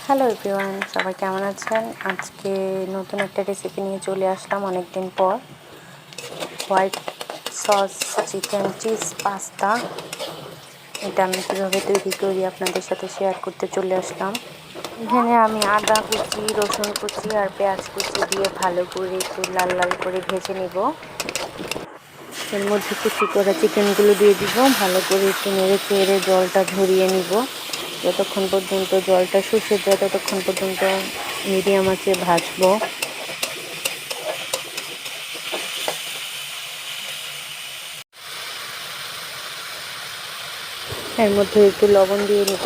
Hello everyone, সবাই কেমন আছেন? আজকে নতুন একটা রেসিপি নিয়ে চলে আসলাম অনেক দিন পর। White sauce chicken cheese pasta. এটা আমি কীভাবে তৈরি করি আপনাদের সাথে শেয়ার করতে চলে আসলাম। এখানে আমি আদা কুচি, রসুন কুচি আর পেঁয়াজ কুচি দিয়ে ভালো করে একটু লাল লাল করে ভেজে নেব। এর মধ্যে কুচি করা চিকেনগুলো দিয়ে দিব, ভালো করে একটু নেড়ে চেড়ে জলটা ঝরিয়ে নিব। যতক্ষণ পর্যন্ত জলটা শুষে যায় ততক্ষণ পর্যন্ত মিডিয়াম আঁচে ভাজবো। এর মধ্যে একটু লবণ দিয়ে নিব,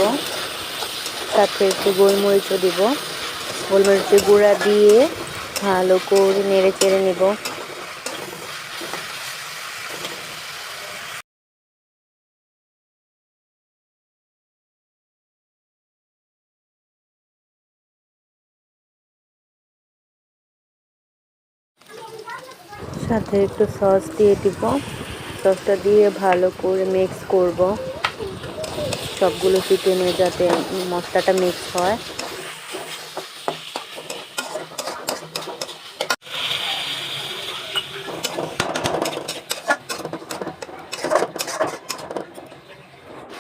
সাথে একটু গোলমরিচও দিব। গোলমরিচের গুঁড়া দিয়ে ভালো করে নেড়ে চেড়ে নিব। সাথে একটু সস দিয়ে দিব। সসটা দিয়ে ভালো করে মিক্স করব, সবগুলো চিকেনে যাতে মশলাটা মিক্স হয়।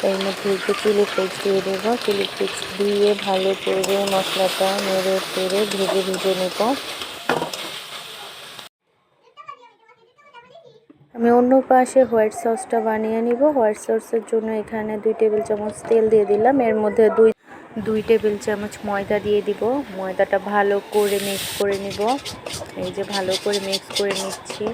এর মধ্যে একটু চিলি ফ্লেক্স দিয়ে দেবো। চিলি ফ্লেক্স দিয়ে ভালো করে মশলাটা নেড়ে চেড়ে ভেজে ভেজে নেব। আমি অন্য পাশে হোয়াইট সসটা বানিয়ে নিব। হোয়াইট সসের জন্য এখানে 2 টেবিল চামচ তেল দিয়ে দিলাম। এর মধ্যে দুই টেবিল চামচ ময়দা দিয়ে দিব। ময়দাটা ভালো করে মিক্স করে নিব। এই যে ভালো করে মিক্স করে নিচ্ছি।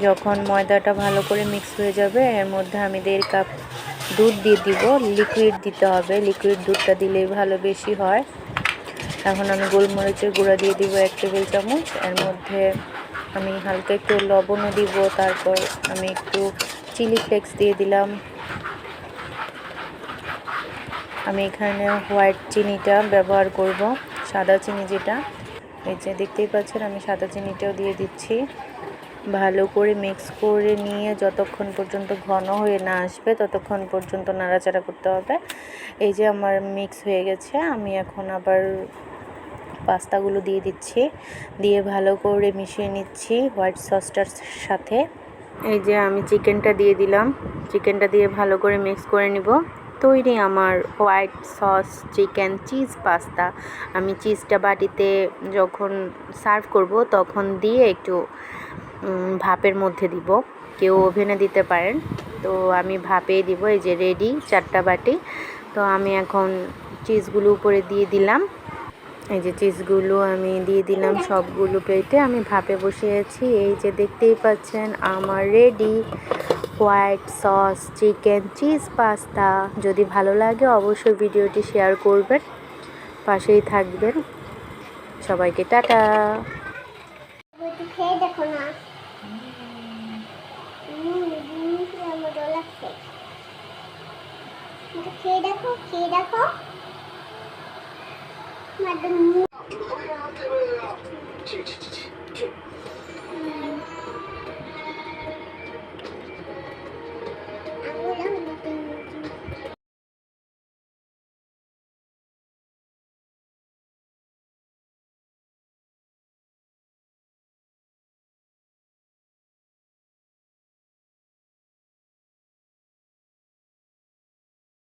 যখন ময়দাটা ভালো করে মিক্স হয়ে যাবে এর মধ্যে আমি 1.5 কাপ দুধ দিয়ে দিব। লিকুইড দিতে হবে, লিকুইড দুধটা দিলেই ভালো বেশি হয়। এখন আমি গোলমরিচের গুঁড়া দিয়ে দিব 1 টেবিল চামচ। এর মধ্যে আমি হালকা একটু লবণও দিব। তারপর আমি একটু চিলি ফ্লেক্স দিয়ে দিলাম। আমি এখানে হোয়াইট চিনিটা ব্যবহার করব, সাদা চিনি যেটা। এই যে দেখতেই পাচ্ছেন আমি সাদা চিনিটাও দিয়ে দিচ্ছি। ভালো করে মিক্স করে নিয়ে যতক্ষণ পর্যন্ত ঘন হয়ে না আসবে ততক্ষণ পর্যন্ত নাড়াচাড়া করতে হবে। এই যে আমার মিক্স হয়ে গেছে, আমি এখন আবার পাস্তাগুলো দিয়ে দিচ্ছি। দিয়ে ভালো করে মিশিয়ে নিচ্ছি হোয়াইট সসটার সাথে। এই যে আমি চিকেনটা দিয়ে দিলাম। চিকেনটা দিয়ে ভালো করে মিক্স করে নিব। তৈরি আমার white sauce chicken cheese pasta. আমি চিজটা বাটিতে যখন সার্ভ করব তখন দিয়ে একটু ভাপের মধ্যে দিব। কেউ ওভেনে দিতে পারেন, তো আমি ভাপেই দিব। এই যে রেডি 4টা বাটি। তো আমি এখন চিজগুলো উপরে দিয়ে দিলাম। এই যে চিজগুলো আমি দিয়ে দিলাম সবগুলো প্লেটে। আমি ভাপে বসিয়েছি। এই যে দেখতেই পাচ্ছেন আমার ready white sauce chicken cheese pasta. যদি ভালো লাগে অবশ্যই ভিডিওটি শেয়ার করবেন, পাশেই থাকবেন। সবাইকে টাটা। খেয়ে দেখো না, খেয়ে দেখো